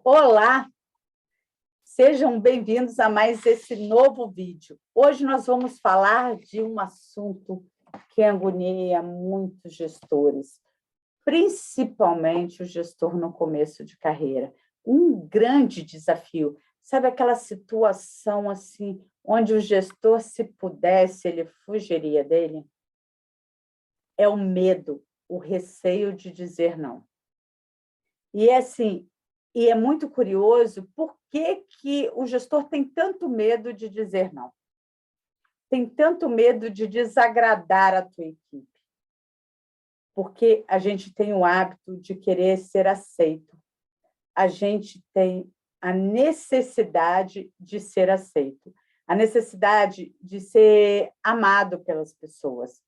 Olá, sejam bem-vindos a mais esse novo vídeo. Hoje nós vamos falar de um assunto que agonia muitos gestores, principalmente o gestor no começo de carreira. Um grande desafio. Sabe aquela situação assim, onde o gestor, se pudesse, ele fugiria dele? É o medo, o receio de dizer não. E é assim, e é muito curioso por que o gestor tem tanto medo de dizer não. Tem tanto medo de desagradar a tua equipe. Porque a gente tem o hábito de querer ser aceito. A gente tem a necessidade de ser aceito. A necessidade de ser amado pelas pessoas.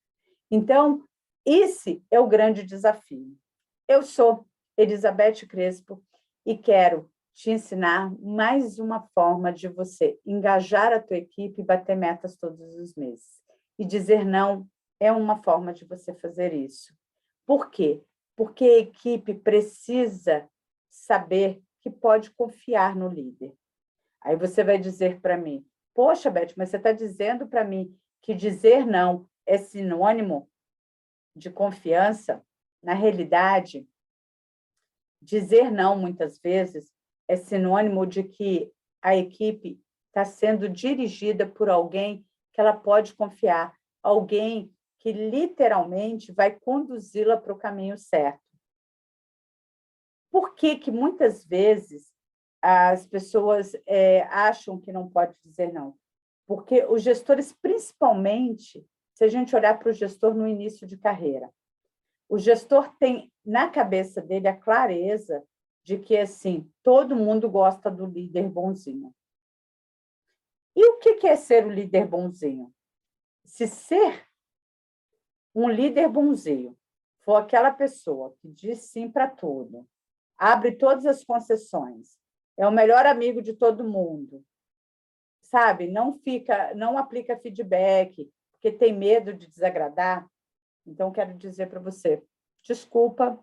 Então, esse é o grande desafio. Eu sou Elizabeth Crespo e quero te ensinar mais uma forma de você engajar a tua equipe e bater metas todos os meses. E dizer não é uma forma de você fazer isso. Por quê? Porque a equipe precisa saber que pode confiar no líder. Aí você vai dizer para mim, poxa, Beth, mas você está dizendo para mim que dizer não é sinônimo de confiança? Na realidade, dizer não, muitas vezes, é sinônimo de que a equipe está sendo dirigida por alguém que ela pode confiar, alguém que literalmente vai conduzi-la para o caminho certo. Por que muitas vezes as pessoas acham que não pode dizer não? Porque os gestores, principalmente, se a gente olhar para o gestor no início de carreira, o gestor tem na cabeça dele a clareza de que, assim, todo mundo gosta do líder bonzinho. E o que é ser o líder bonzinho? Se ser um líder bonzinho for aquela pessoa que diz sim para tudo, abre todas as concessões, é o melhor amigo de todo mundo, sabe? Não aplica feedback, porque tem medo de desagradar. Então, quero dizer para você, desculpa,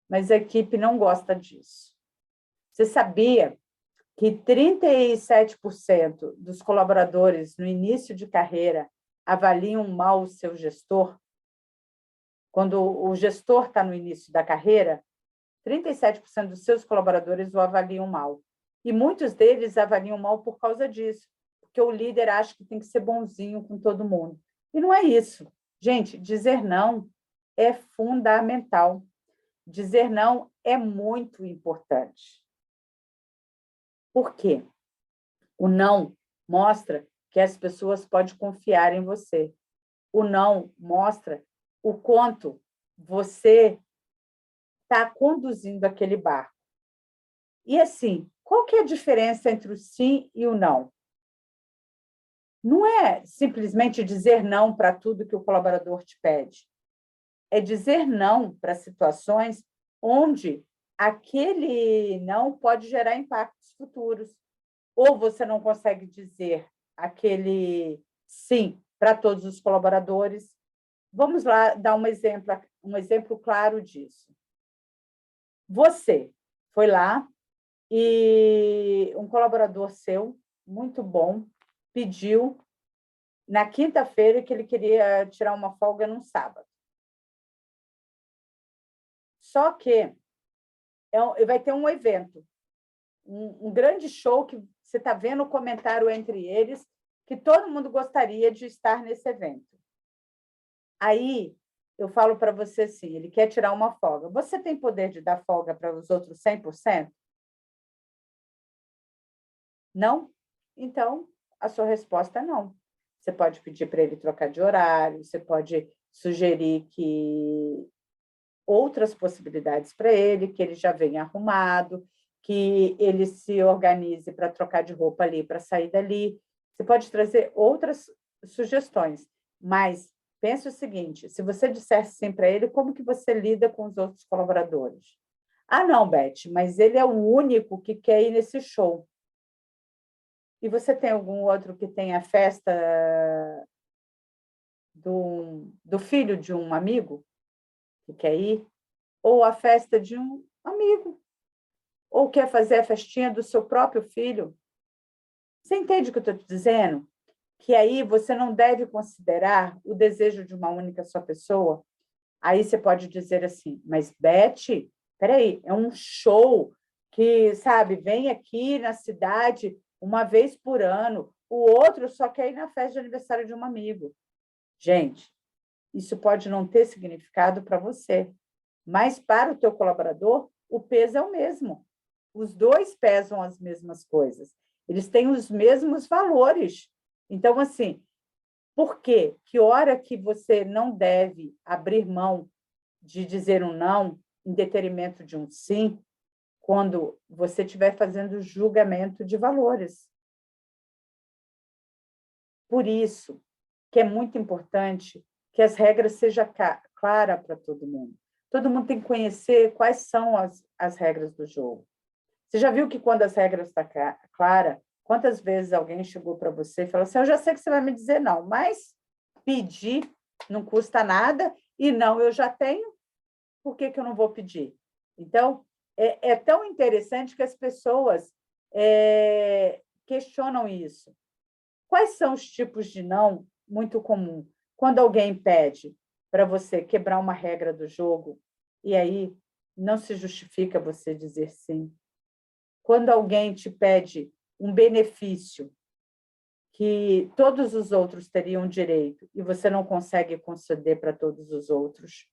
mas a equipe não gosta disso. Você sabia que 37% dos colaboradores no início de carreira avaliam mal o seu gestor? Quando o gestor está no início da carreira, 37% dos seus colaboradores o avaliam mal. E muitos deles avaliam mal por causa disso, porque o líder acha que tem que ser bonzinho com todo mundo. E não é isso. Gente, dizer não é fundamental. Dizer não é muito importante. Por quê? O não mostra que as pessoas podem confiar em você. O não mostra o quanto você está conduzindo aquele barco. E assim, qual que é a diferença entre o sim e o não? Não é simplesmente dizer não para tudo que o colaborador te pede. É dizer não para situações onde aquele não pode gerar impactos futuros. Ou você não consegue dizer aquele sim para todos os colaboradores. Vamos lá dar um exemplo claro disso. Você foi lá e um colaborador seu, muito bom, pediu na quinta-feira que ele queria tirar uma folga no sábado. Só que vai ter um evento, um grande show que você está vendo o comentário entre eles, que todo mundo gostaria de estar nesse evento. Aí, eu falo para você assim, ele quer tirar uma folga. Você tem poder de dar folga para os outros 100%? Não? Então, a sua resposta é não. Você pode pedir para ele trocar de horário, você pode sugerir que outras possibilidades para ele, que ele já venha arrumado, que ele se organize para trocar de roupa ali, para sair dali. Você pode trazer outras sugestões, mas pense o seguinte, se você disser sim para ele, como que você lida com os outros colaboradores? Ah, não, Beth, mas ele é o único que quer ir nesse show. E você tem algum outro que tem a festa do filho de um amigo que quer ir? Ou a festa de um amigo? ou quer fazer a festinha do seu próprio filho. Você entende o que eu estou te dizendo? Que aí você não deve considerar o desejo de uma única só pessoa. Aí você pode dizer assim, mas Beth, peraí, é um show que, sabe, vem aqui na cidade uma vez por ano, o outro só quer ir na festa de aniversário de um amigo. Gente, isso pode não ter significado para você, mas para o teu colaborador, o peso é o mesmo. Os dois pesam as mesmas coisas. Eles têm os mesmos valores. Então, assim, por quê? Que hora que você não deve abrir mão de dizer um não em detrimento de um sim, quando você estiver fazendo julgamento de valores. Por isso que é muito importante que as regras sejam claras para todo mundo. Todo mundo tem que conhecer quais são as regras do jogo. Você já viu que quando as regras estão claras, quantas vezes alguém chegou para você e falou assim, eu já sei que você vai me dizer não, mas pedir não custa nada e não, eu já tenho, por que eu não vou pedir? Então, é tão interessante que as pessoas questionam isso. Quais são os tipos de não muito comum? Quando alguém pede para você quebrar uma regra do jogo, e aí não se justifica você dizer sim. Quando alguém te pede um benefício que todos os outros teriam direito e você não consegue conceder para todos os outros.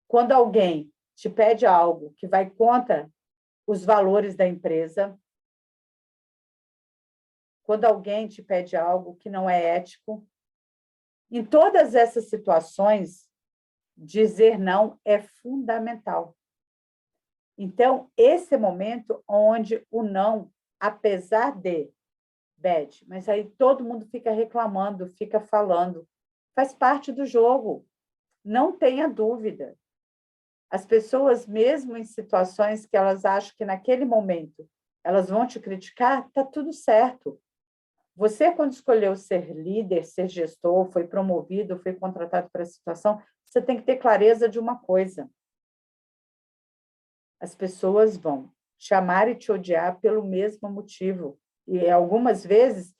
Quando alguém te pede algo que vai contra os valores da empresa, quando alguém te pede algo que não é ético, em todas essas situações, dizer não é fundamental. Então, esse é o momento onde o não, apesar de, Beth, mas aí todo mundo fica reclamando, fica falando, faz parte do jogo, não tenha dúvida. As pessoas, mesmo em situações que elas acham que naquele momento elas vão te criticar, está tudo certo. Você, quando escolheu ser líder, ser gestor, foi promovido, foi contratado para a situação, você tem que ter clareza de uma coisa. As pessoas vão te amar e te odiar pelo mesmo motivo. E algumas vezes,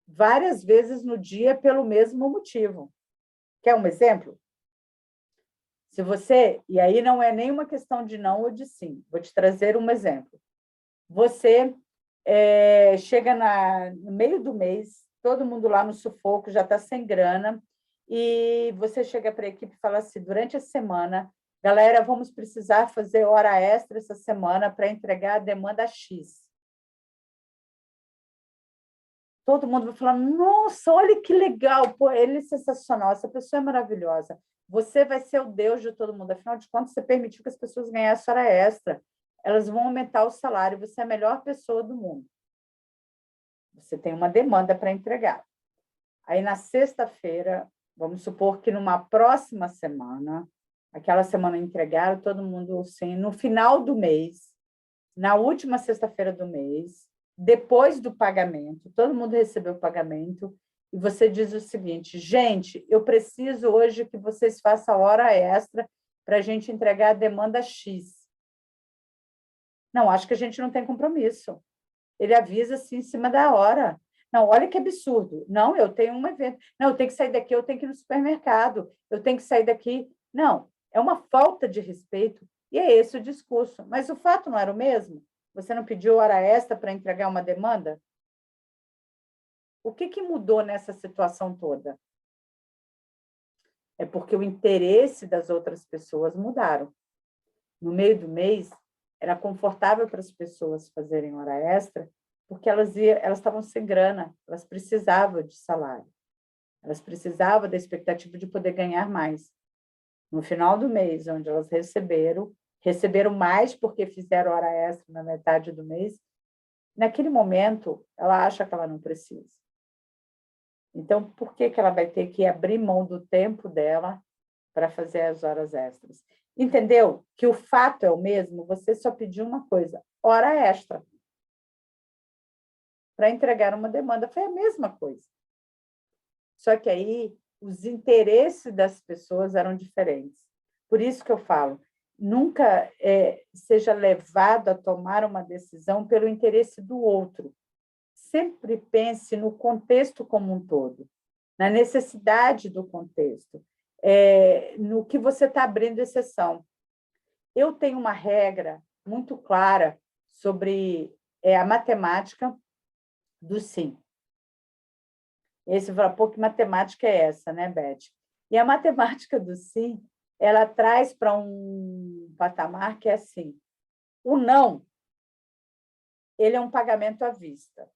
várias vezes no dia, pelo mesmo motivo. Quer um exemplo? Se você, e aí não é nenhuma questão de não ou de sim, vou te trazer um exemplo. Você chega no meio do mês, todo mundo lá no sufoco, já está sem grana, e você chega para a equipe e fala assim, durante a semana, galera, vamos precisar fazer hora extra essa semana para entregar a demanda X. Todo mundo vai falar, nossa, olha que legal, pô, ele é sensacional, essa pessoa é maravilhosa. Você vai ser o Deus de todo mundo. Afinal de contas, você permitiu que as pessoas ganhassem hora extra. Elas vão aumentar o salário, você é a melhor pessoa do mundo. Você tem uma demanda para entregar. Aí, na sexta-feira, vamos supor que numa próxima semana, aquela semana entregaram, todo mundo, assim, no final do mês, na última sexta-feira do mês, depois do pagamento, todo mundo recebeu o pagamento, e você diz o seguinte, gente, eu preciso hoje que vocês façam hora extra para a gente entregar a demanda X. Não, acho que a gente não tem compromisso. Ele avisa assim em cima da hora. Não, olha que absurdo. Não, eu tenho um evento. Não, eu tenho que sair daqui, eu tenho que ir no supermercado, eu tenho que sair daqui. Não, é uma falta de respeito e é esse o discurso. Mas o fato não era o mesmo? Você não pediu hora extra para entregar uma demanda? O que mudou nessa situação toda? É porque o interesse das outras pessoas mudaram. No meio do mês, era confortável para as pessoas fazerem hora extra, porque elas estavam sem grana, elas precisavam de salário, elas precisavam da expectativa de poder ganhar mais. No final do mês, onde elas receberam mais porque fizeram hora extra na metade do mês, naquele momento, ela acha que ela não precisa. Então, por que ela vai ter que abrir mão do tempo dela para fazer as horas extras? Entendeu? Que o fato é o mesmo, você só pediu uma coisa, hora extra. Para entregar uma demanda, foi a mesma coisa. Só que aí os interesses das pessoas eram diferentes. Por isso que eu falo, nunca seja levado a tomar uma decisão pelo interesse do outro. Sempre pense no contexto como um todo, na necessidade do contexto, no que você está abrindo exceção. Eu tenho uma regra muito clara sobre a matemática do sim. E você fala, pô, que matemática é essa, né, Beth? E a matemática do sim, ela traz para um patamar que é assim, o não, ele é um pagamento à vista.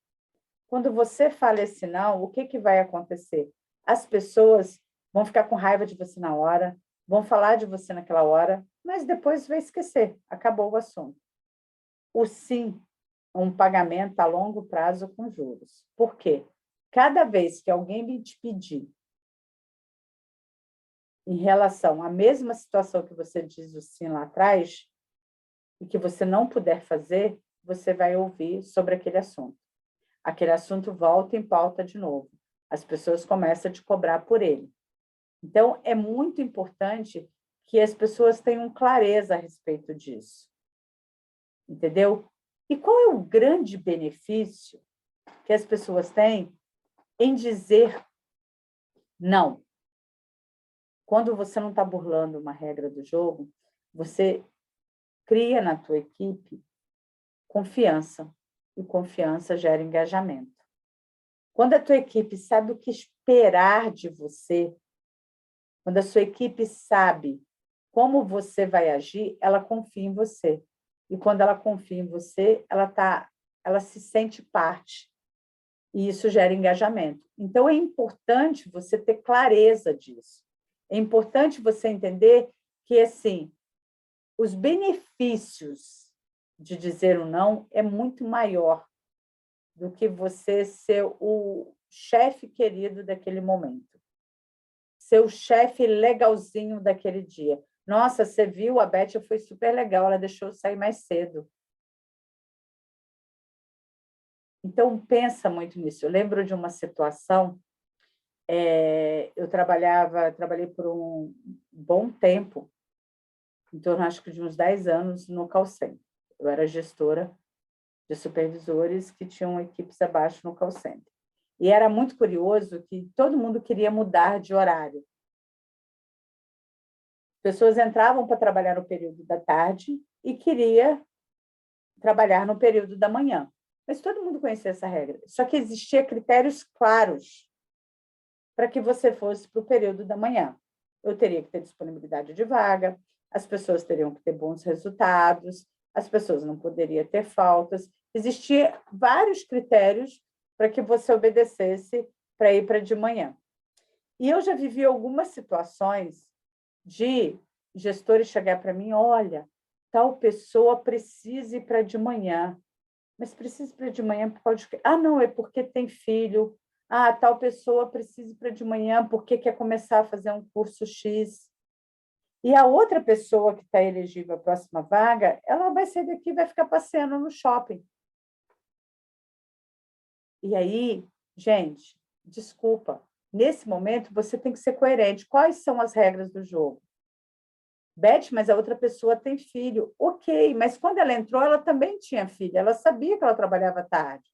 Quando você fala esse não, o que vai acontecer? As pessoas vão ficar com raiva de você na hora, vão falar de você naquela hora, mas depois vai esquecer, acabou o assunto. O sim é um pagamento a longo prazo com juros. Por quê? Cada vez que alguém me te pedir em relação à mesma situação que você diz o sim lá atrás, e que você não puder fazer, você vai ouvir sobre aquele assunto. Aquele assunto volta em pauta de novo. As pessoas começam a te cobrar por ele. Então, é muito importante que as pessoas tenham clareza a respeito disso. Entendeu? E qual é o grande benefício que as pessoas têm em dizer não? Quando você não está burlando uma regra do jogo, você cria na tua equipe confiança. E confiança gera engajamento. Quando a tua equipe sabe o que esperar de você, quando a sua equipe sabe como você vai agir, ela confia em você. E quando ela confia em você, ela se sente parte. E isso gera engajamento. Então, é importante você ter clareza disso. É importante você entender que, assim, os benefícios de dizer o não é muito maior do que você ser o chefe querido daquele momento. Ser o chefe legalzinho daquele dia. Nossa, você viu? A Beth foi super legal, ela deixou eu sair mais cedo. Então, pensa muito nisso. Eu lembro de uma situação, eu trabalhei por um bom tempo, em torno, acho que de uns 10 anos, no call center. Eu era gestora de supervisores que tinham equipes abaixo no call center. E era muito curioso que todo mundo queria mudar de horário. Pessoas entravam para trabalhar no período da tarde e queria trabalhar no período da manhã. Mas todo mundo conhecia essa regra. Só que existia critérios claros para que você fosse para o período da manhã. Eu teria que ter disponibilidade de vaga, as pessoas teriam que ter bons resultados, as pessoas não poderiam ter faltas. Existiam vários critérios para que você obedecesse para ir para de manhã. E eu já vivi algumas situações de gestores chegar para mim, olha, tal pessoa precisa ir para de manhã, mas precisa ir para de manhã por causa de quê? Ah, não, é porque tem filho. Ah, tal pessoa precisa ir para de manhã porque quer começar a fazer um curso X. E a outra pessoa que está elegível à próxima vaga, ela vai sair daqui e vai ficar passeando no shopping. E aí, gente, desculpa, nesse momento você tem que ser coerente. Quais são as regras do jogo? Beth, mas a outra pessoa tem filho. Ok, mas quando ela entrou, ela também tinha filho. Ela sabia que ela trabalhava tarde.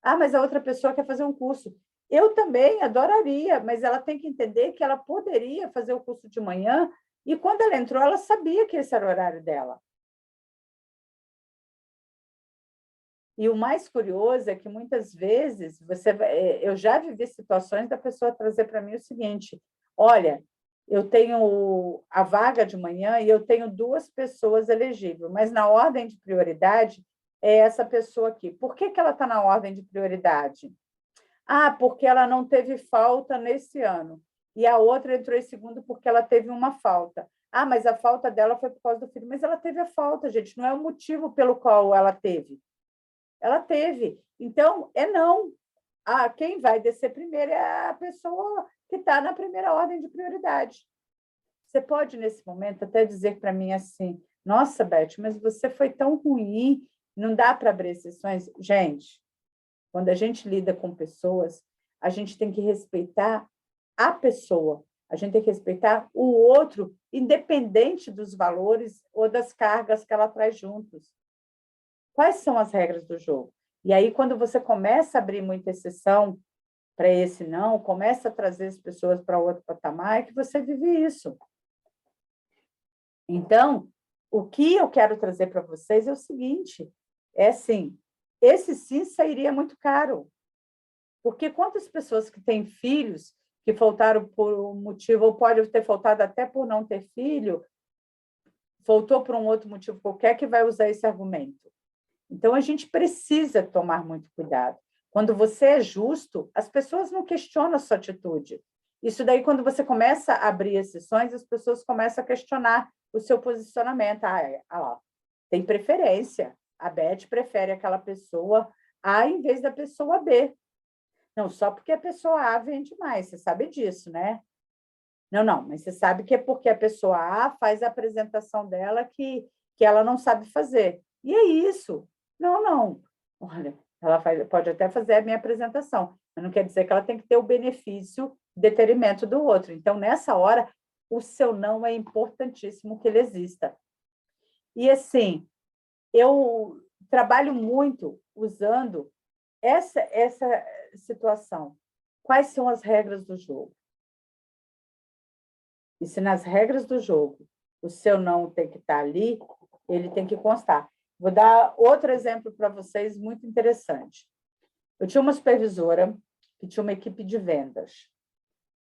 Ah, mas a outra pessoa quer fazer um curso. Eu também adoraria, mas ela tem que entender que ela poderia fazer o curso de manhã e quando ela entrou, ela sabia que esse era o horário dela. E o mais curioso é que muitas vezes eu já vivi situações da pessoa trazer para mim o seguinte: olha, eu tenho a vaga de manhã e eu tenho 2 pessoas elegíveis, mas na ordem de prioridade é essa pessoa aqui. Por que ela está na ordem de prioridade? Ah, porque ela não teve falta nesse ano. E a outra entrou em segundo porque ela teve uma falta. Ah, mas a falta dela foi por causa do filho. Mas ela teve a falta, gente. Não é o motivo pelo qual ela teve. Ela teve. Então, é não. Ah, quem vai descer primeiro é a pessoa que está na primeira ordem de prioridade. Você pode, nesse momento, até dizer para mim assim, nossa, Beth, mas você foi tão ruim, não dá para abrir exceções? Gente, quando a gente lida com pessoas, a gente tem que respeitar a pessoa. A gente tem que respeitar o outro, independente dos valores ou das cargas que ela traz juntos. Quais são as regras do jogo? E aí, quando você começa a abrir muita exceção para esse não, começa a trazer as pessoas para outro patamar, é que você vive isso. Então, o que eu quero trazer para vocês é o seguinte, é assim, esse sim sairia muito caro. Porque quantas pessoas que têm filhos que faltaram por um motivo, ou pode ter faltado até por não ter filho, faltou por um outro motivo qualquer, que vai usar esse argumento. Então, a gente precisa tomar muito cuidado. Quando você é justo, as pessoas não questionam a sua atitude. Isso daí, quando você começa a abrir exceções, as pessoas começam a questionar o seu posicionamento. Ó, tem preferência. A Beth prefere aquela pessoa A em vez da pessoa B. Não, só porque a pessoa A vende mais, você sabe disso, né? Não, mas você sabe que é porque a pessoa A faz a apresentação dela que ela não sabe fazer. E é isso. Não. Olha, ela pode até fazer a minha apresentação, mas não quer dizer que ela tem que ter o benefício em detrimento do outro. Então, nessa hora, o seu não é importantíssimo que ele exista. E, assim, eu trabalho muito usando essa situação. Quais são as regras do jogo? E se nas regras do jogo o seu não tem que estar ali, ele tem que constar. Vou dar outro exemplo para vocês muito interessante. Eu tinha uma supervisora que tinha uma equipe de vendas.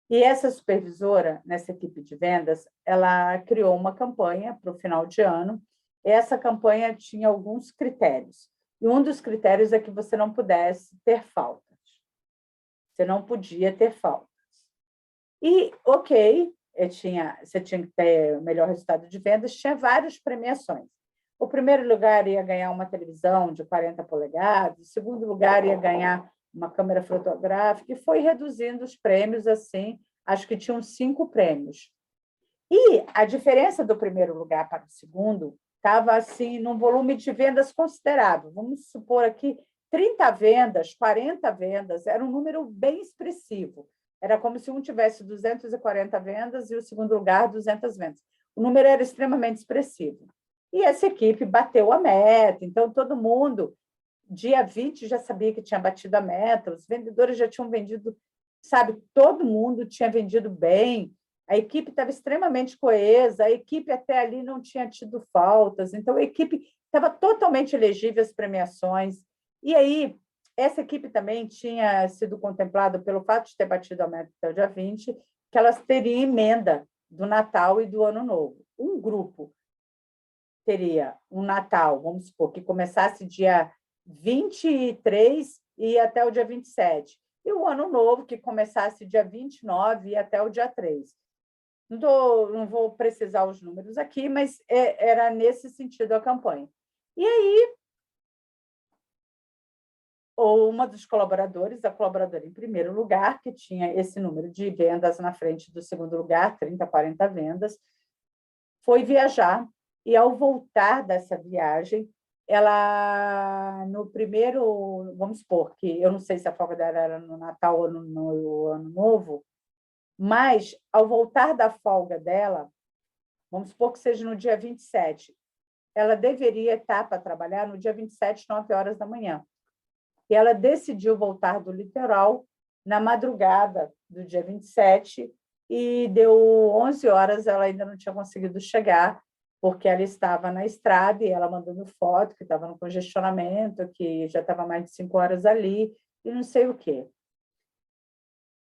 E essa supervisora, nessa equipe de vendas, ela criou uma campanha para o final de ano. Essa campanha tinha alguns critérios. E um dos critérios é que você não pudesse ter faltas. Você não podia ter faltas. E, ok, você tinha que ter o melhor resultado de vendas, tinha várias premiações. O primeiro lugar ia ganhar uma televisão de 40 polegadas, o segundo lugar ia ganhar uma câmera fotográfica, e foi reduzindo os prêmios assim, acho que tinham 5 prêmios. E a diferença do primeiro lugar para o segundo estava assim, num volume de vendas considerável. Vamos supor aqui 30 vendas, 40 vendas, era um número bem expressivo. Era como se um tivesse 240 vendas e o segundo lugar 200 vendas. O número era extremamente expressivo. E essa equipe bateu a meta, então todo mundo, dia 20, já sabia que tinha batido a meta, os vendedores já tinham vendido, sabe, todo mundo tinha vendido bem, a equipe estava extremamente coesa, a equipe até ali não tinha tido faltas, então a equipe estava totalmente elegível às premiações. E aí, essa equipe também tinha sido contemplada pelo fato de ter batido a meta até o dia 20, que elas teriam emenda do Natal e do Ano Novo. Um grupo teria um Natal, vamos supor, que começasse dia 23 e ia até o dia 27. E o Ano Novo, que começasse dia 29 e ia até o dia 3. Não vou precisar os números aqui, mas era nesse sentido a campanha. E aí, uma dos colaboradores, a colaboradora em primeiro lugar, que tinha esse número de vendas na frente do segundo lugar, 30, 40 vendas, foi viajar. E, ao voltar dessa viagem, ela, no primeiro, vamos supor, que eu não sei se a folga dela era no Natal ou no Ano Novo, mas, ao voltar da folga dela, vamos supor que seja no dia 27, ela deveria estar para trabalhar no dia 27, 9 horas da manhã. E ela decidiu voltar do litoral na madrugada do dia 27 e deu 11 horas, ela ainda não tinha conseguido chegar, porque ela estava na estrada e ela mandando foto que estava no congestionamento, que já estava mais de 5 horas ali e não sei o quê.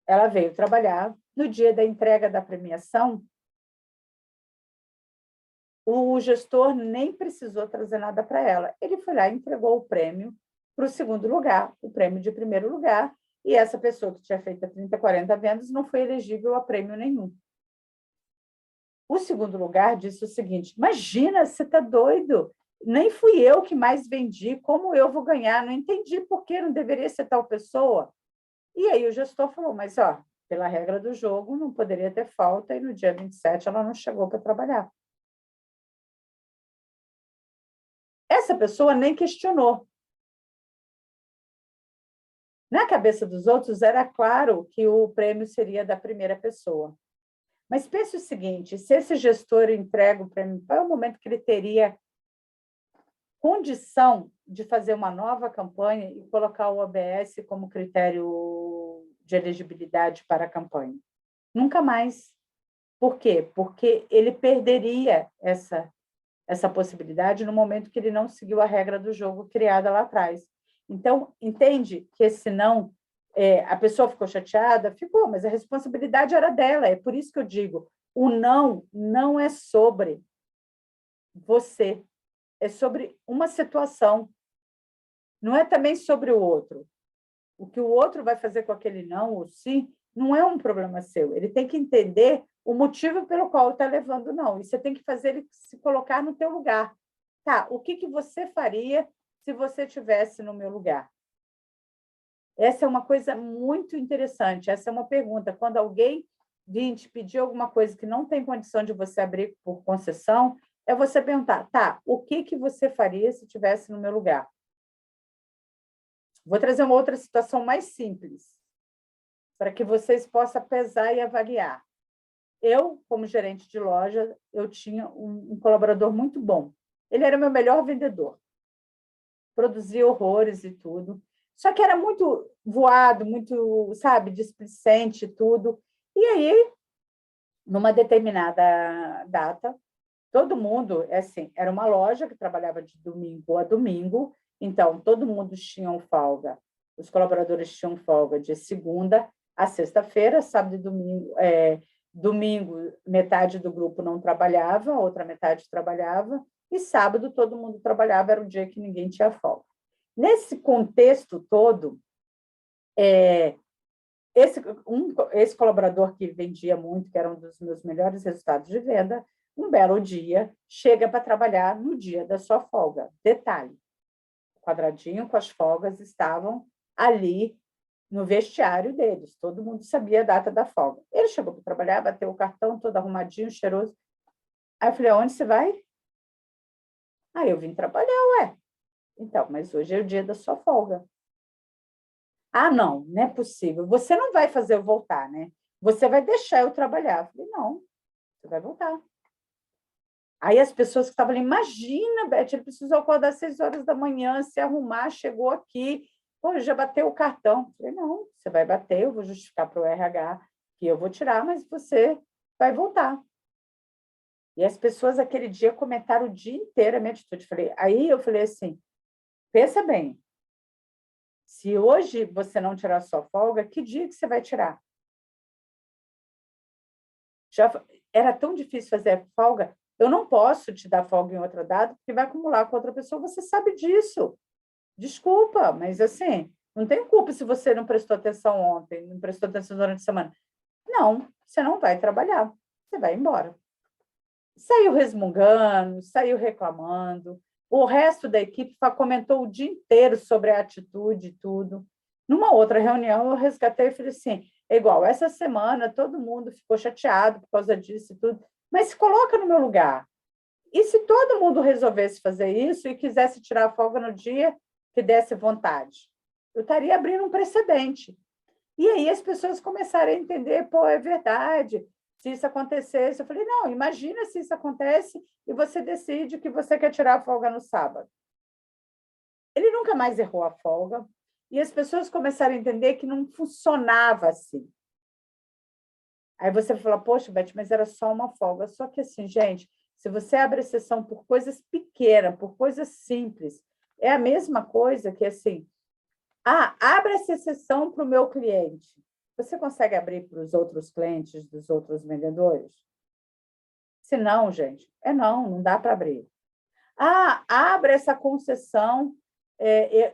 Ela veio trabalhar. No dia da entrega da premiação, o gestor nem precisou trazer nada para ela. Ele foi lá e entregou o prêmio para o segundo lugar, o prêmio de primeiro lugar, e essa pessoa que tinha feito 30, 40 vendas não foi elegível a prêmio nenhum. O segundo lugar disse o seguinte: imagina, você está doido? Nem fui eu que mais vendi, como eu vou ganhar? Não entendi por que não deveria ser tal pessoa. E aí o gestor falou, mas pela regra do jogo, não poderia ter falta, e no dia 27 ela não chegou para trabalhar. Essa pessoa nem questionou. Na cabeça dos outros, era claro que o prêmio seria da primeira pessoa. Mas pense o seguinte, se esse gestor entrega para mim, qual é o momento que ele teria condição de fazer uma nova campanha e colocar o OBS como critério de elegibilidade para a campanha? Nunca mais. Por quê? Porque ele perderia essa possibilidade no momento que ele não seguiu a regra do jogo criada lá atrás. Então, entende que esse não, a pessoa ficou chateada? Ficou, mas a responsabilidade era dela. É por isso que eu digo, o não é sobre você, é sobre uma situação, não é também sobre o outro. O que o outro vai fazer com aquele não ou sim não é um problema seu. Ele tem que entender o motivo pelo qual está levando o não. E você tem que fazer ele se colocar no teu lugar. Tá, o que você faria se você estivesse no meu lugar? Essa é uma coisa muito interessante. Essa é uma pergunta. Quando alguém vir te pedir alguma coisa que não tem condição de você abrir por concessão, é você perguntar, tá, o que você faria se estivesse no meu lugar? Vou trazer uma outra situação mais simples, para que vocês possam pesar e avaliar. Eu, como gerente de loja, eu tinha um colaborador muito bom. Ele era meu melhor vendedor. Produzia horrores e tudo. Só que era muito voado, muito, sabe, displicente e tudo. E aí, numa determinada data, todo mundo, assim, era uma loja que trabalhava de domingo a domingo, então todo mundo tinha folga. Os colaboradores tinham folga de segunda a sexta-feira, sábado e domingo. Domingo, metade do grupo não trabalhava, a outra metade trabalhava, e sábado todo mundo trabalhava, era o dia que ninguém tinha folga. Nesse contexto todo, esse colaborador que vendia muito, que era um dos meus melhores resultados de venda, um belo dia, chega para trabalhar no dia da sua folga. Detalhe, o quadradinho com as folgas estavam ali no vestiário deles, todo mundo sabia a data da folga. Ele chegou para trabalhar, bateu o cartão, todo arrumadinho, cheiroso. Aí eu falei, onde você vai? Aí eu vim trabalhar, ué. Então, mas hoje é o dia da sua folga. Ah, não é possível. Você não vai fazer eu voltar, né? Você vai deixar eu trabalhar. Eu falei, não, você vai voltar. Aí as pessoas que estavam ali, imagina, Beth, ele precisou acordar às 6 horas da manhã, se arrumar, chegou aqui, pô, já bateu o cartão. Eu falei, não, você vai bater, eu vou justificar para o RH que eu vou tirar, mas você vai voltar. E as pessoas aquele dia comentaram o dia inteiro a minha atitude. Aí eu falei assim, pensa bem, se hoje você não tirar sua folga, que dia que você vai tirar? Já era tão difícil fazer a folga, eu não posso te dar folga em outra data, porque vai acumular com outra pessoa, você sabe disso. Desculpa, mas assim, não tem culpa se você não prestou atenção ontem, não prestou atenção durante a semana. Não, você não vai trabalhar, você vai embora. Saiu resmungando, saiu reclamando. O resto da equipe comentou o dia inteiro sobre a atitude e tudo. Numa outra reunião, eu resgatei e falei assim, é igual, essa semana todo mundo ficou chateado por causa disso e tudo, mas se coloca no meu lugar. E se todo mundo resolvesse fazer isso e quisesse tirar a folga no dia que desse vontade? Eu estaria abrindo um precedente. E aí as pessoas começaram a entender, pô, é verdade, se isso acontecesse. Eu falei, não, imagina se isso acontece e você decide que você quer tirar a folga no sábado. Ele nunca mais errou a folga e as pessoas começaram a entender que não funcionava assim. Aí você fala, poxa, Beth, mas era só uma folga. Só que assim, gente, se você abre exceção por coisas pequenas, por coisas simples, é a mesma coisa que assim, abre essa exceção para o meu cliente. Você consegue abrir para os outros clientes dos outros vendedores? Se não, gente, não dá para abrir. Abre essa concessão.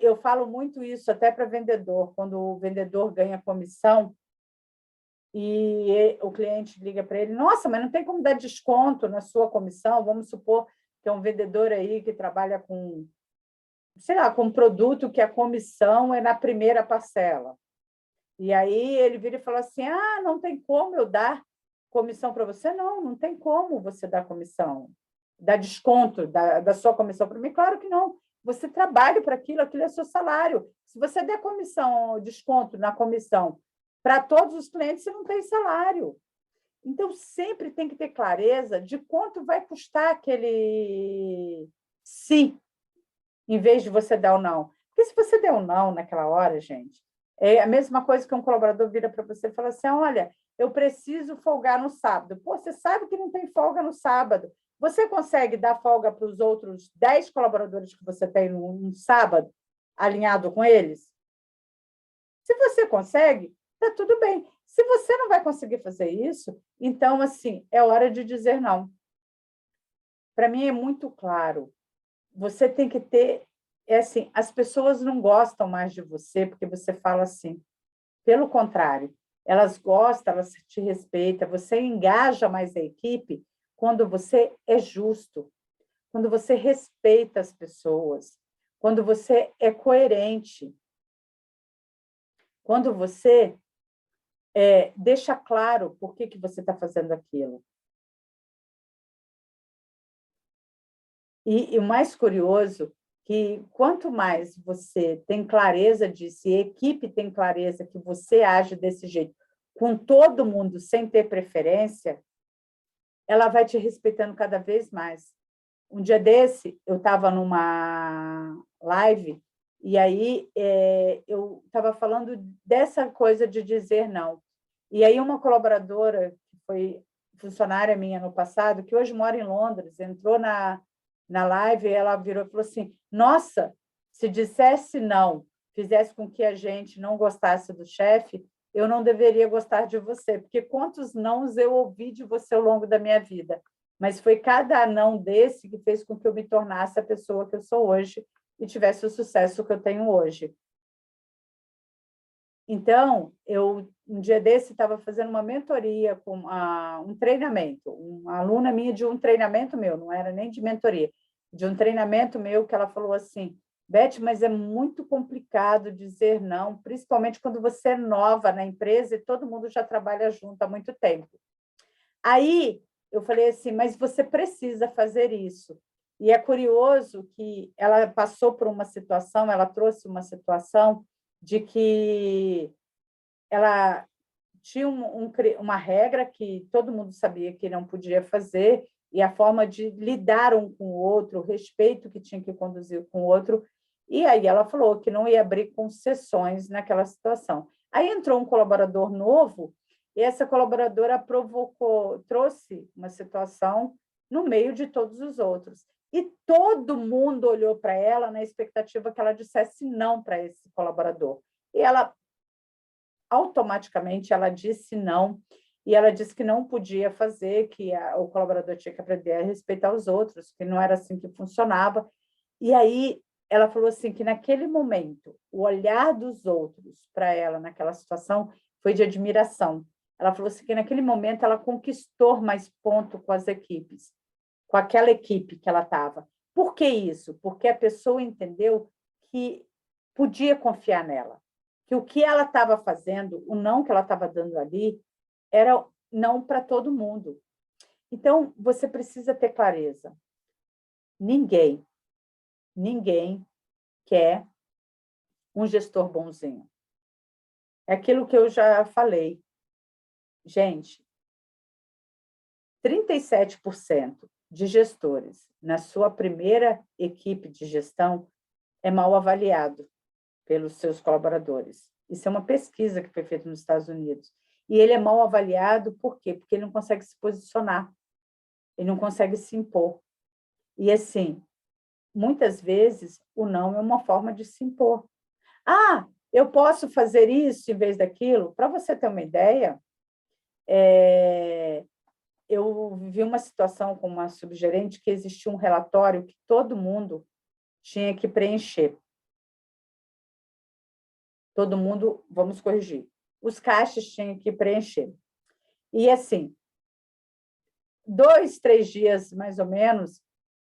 Eu falo muito isso até para vendedor, quando o vendedor ganha comissão e o cliente liga para ele, nossa, mas não tem como dar desconto na sua comissão? Vamos supor que é um vendedor aí que trabalha com, sei lá, com um produto que a comissão é na primeira parcela. E aí ele vira e fala assim, não tem como eu dar comissão para você? Não tem como você dar comissão, dar desconto da sua comissão para mim? Claro que não. Você trabalha para aquilo é seu salário. Se você der desconto na comissão para todos os clientes, você não tem salário. Então, sempre tem que ter clareza de quanto vai custar aquele sim, em vez de você dar o não. Porque se você der o não naquela hora, gente, é a mesma coisa que um colaborador vira para você e fala assim, olha, eu preciso folgar no sábado. Pô, você sabe que não tem folga no sábado. Você consegue dar folga para os outros 10 colaboradores que você tem no sábado, alinhado com eles? Se você consegue, está tudo bem. Se você não vai conseguir fazer isso, então, assim, é hora de dizer não. Para mim é muito claro. Você tem que ter... É assim, as pessoas não gostam mais de você porque você fala assim. Pelo contrário, elas gostam, elas te respeitam, você engaja mais a equipe quando você é justo, quando você respeita as pessoas, quando você é coerente, quando você deixa claro por que você está fazendo aquilo. E o mais curioso que quanto mais você tem clareza disso, e a equipe tem clareza que você age desse jeito, com todo mundo, sem ter preferência, ela vai te respeitando cada vez mais. Um dia desse, eu estava numa live, e aí eu estava falando dessa coisa de dizer não. E aí uma colaboradora, que foi funcionária minha no passado, que hoje mora em Londres, entrou na live, e ela virou e falou assim, nossa, se dissesse não, fizesse com que a gente não gostasse do chefe, eu não deveria gostar de você, porque quantos nãos eu ouvi de você ao longo da minha vida, mas foi cada não desse que fez com que eu me tornasse a pessoa que eu sou hoje e tivesse o sucesso que eu tenho hoje. Então, eu, um dia desse, estava fazendo uma mentoria, com um treinamento, uma aluna minha de um treinamento meu, não era nem de mentoria, de um treinamento meu, que ela falou assim, Beth, mas é muito complicado dizer não, principalmente quando você é nova na empresa e todo mundo já trabalha junto há muito tempo. Aí, eu falei assim, mas você precisa fazer isso. E é curioso que ela passou por uma situação, ela trouxe uma situação de que ela tinha uma regra que todo mundo sabia que não podia fazer, e a forma de lidar um com o outro, o respeito que tinha que conduzir com o outro, e aí ela falou que não ia abrir concessões naquela situação. Aí entrou um colaborador novo, e essa colaboradora trouxe uma situação no meio de todos os outros. E todo mundo olhou para ela na expectativa que ela dissesse não para esse colaborador. E ela, automaticamente, ela disse não, e ela disse que não podia fazer, que o colaborador tinha que aprender a respeitar os outros, que não era assim que funcionava. E aí ela falou assim que naquele momento, o olhar dos outros para ela naquela situação foi de admiração. Ela falou assim que naquele momento ela conquistou mais ponto com as equipes, com aquela equipe que ela estava. Por que isso? Porque a pessoa entendeu que podia confiar nela, que o que ela estava fazendo, o não que ela estava dando ali, era não para todo mundo. Então, você precisa ter clareza. Ninguém quer um gestor bonzinho. É aquilo que eu já falei. Gente, 37% de gestores na sua primeira equipe de gestão é mal avaliado pelos seus colaboradores. Isso é uma pesquisa que foi feita nos Estados Unidos. E ele é mal avaliado por quê? Porque ele não consegue se posicionar, ele não consegue se impor. E, assim, muitas vezes, o não é uma forma de se impor. Ah, eu posso fazer isso em vez daquilo? Para você ter uma ideia, eu vivi uma situação com uma subgerente que existia um relatório que todo mundo tinha que preencher. Todo mundo, vamos corrigir, os caixas tinham que preencher. E, assim, 2, 3 dias, mais ou menos,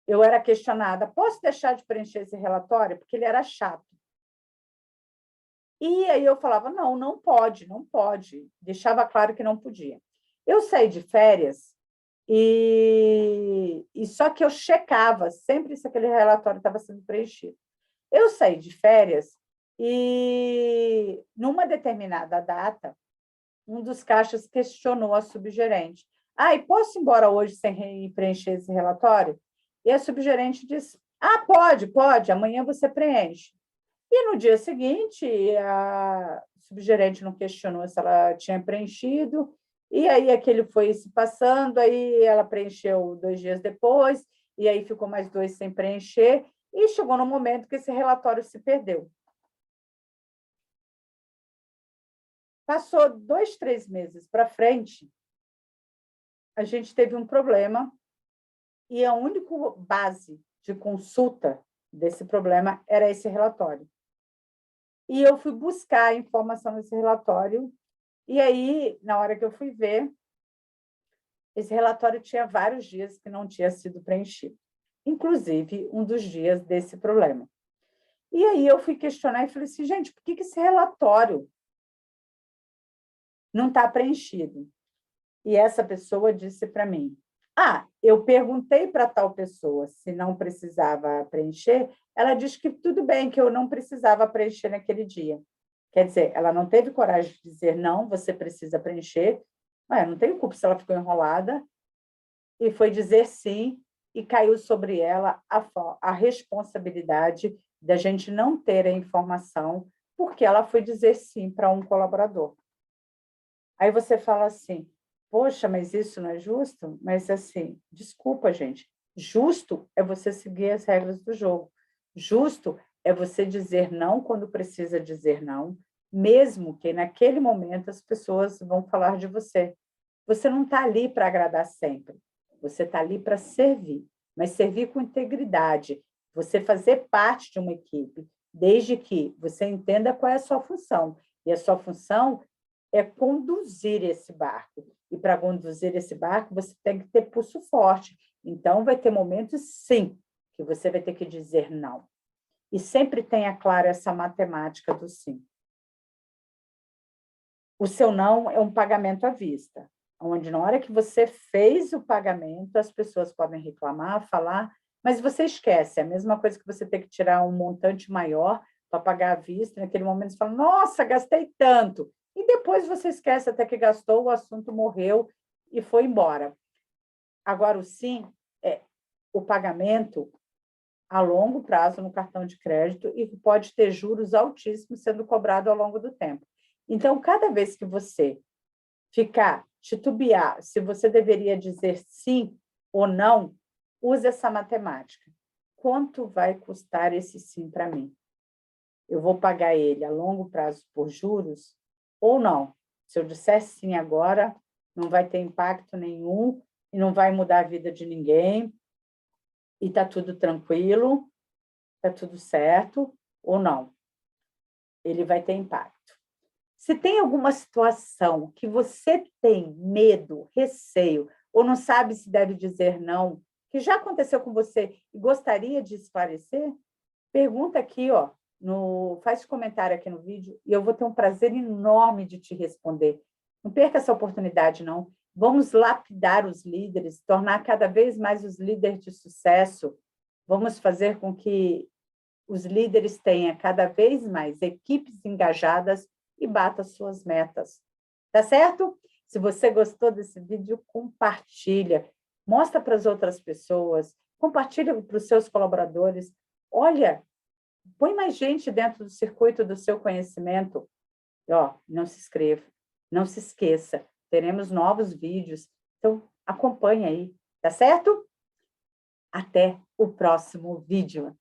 eu era questionada, posso deixar de preencher esse relatório? Porque ele era chato. E aí eu falava, não, não pode, não pode. Deixava claro que não podia. Eu saí de férias e só que eu checava sempre se aquele relatório estava sendo preenchido. Eu saí de férias e, numa determinada data, um dos caixas questionou a subgerente. E posso ir embora hoje sem preencher esse relatório? E a subgerente disse, pode, amanhã você preenche. E no dia seguinte, a subgerente não questionou se ela tinha preenchido, e aí aquele foi se passando, aí ela preencheu 2 dias depois, e aí ficou mais 2 sem preencher, e chegou no momento que esse relatório se perdeu. Passou 2, 3 meses para frente, a gente teve um problema, e a única base de consulta desse problema era esse relatório. E eu fui buscar a informação nesse relatório, e aí, na hora que eu fui ver, esse relatório tinha vários dias que não tinha sido preenchido, inclusive um dos dias desse problema. E aí eu fui questionar e falei assim, gente, por que esse relatório não está preenchido? E essa pessoa disse para mim, eu perguntei para tal pessoa se não precisava preencher, ela disse que tudo bem, que eu não precisava preencher naquele dia. Quer dizer, ela não teve coragem de dizer, não, você precisa preencher. Eu não tenho culpa se ela ficou enrolada, e foi dizer sim, e caiu sobre ela a responsabilidade da gente não ter a informação, porque ela foi dizer sim para um colaborador. Aí você fala assim, poxa, mas isso não é justo? Mas, assim, desculpa, gente, justo é você seguir as regras do jogo. Justo é você dizer não quando precisa dizer não, mesmo que naquele momento as pessoas vão falar de você. Você não está ali para agradar sempre, você está ali para servir, mas servir com integridade, você fazer parte de uma equipe, desde que você entenda qual é a sua função. E a sua função é conduzir esse barco. E para conduzir esse barco, você tem que ter pulso forte. Então, vai ter momentos, sim, que você vai ter que dizer não. E sempre tenha claro essa matemática do sim. O seu não é um pagamento à vista, onde na hora que você fez o pagamento, as pessoas podem reclamar, falar, mas você esquece. É a mesma coisa que você ter que tirar um montante maior para pagar à vista. Naquele momento, você fala, nossa, gastei tanto. E depois você esquece até que gastou, o assunto morreu e foi embora. Agora, o sim é o pagamento a longo prazo no cartão de crédito e que pode ter juros altíssimos sendo cobrado ao longo do tempo. Então, cada vez que você ficar, titubear, se você deveria dizer sim ou não, use essa matemática. Quanto vai custar esse sim para mim? Eu vou pagar ele a longo prazo por juros ou não? Se eu disser sim agora, não vai ter impacto nenhum e não vai mudar a vida de ninguém e está tudo tranquilo, está tudo certo ou não? Ele vai ter impacto. Se tem alguma situação que você tem medo, receio, ou não sabe se deve dizer não, que já aconteceu com você e gostaria de esclarecer, pergunta aqui, faz comentário aqui no vídeo e eu vou ter um prazer enorme de te responder. Não perca essa oportunidade, não. Vamos lapidar os líderes, tornar cada vez mais os líderes de sucesso. Vamos fazer com que os líderes tenham cada vez mais equipes engajadas e bata suas metas. Tá certo? Se você gostou desse vídeo, compartilha. Mostra para as outras pessoas. Compartilha para os seus colaboradores. Olha, põe mais gente dentro do circuito do seu conhecimento. Não se inscreva, não se esqueça. Teremos novos vídeos. Então, acompanhe aí. Tá certo? Até o próximo vídeo.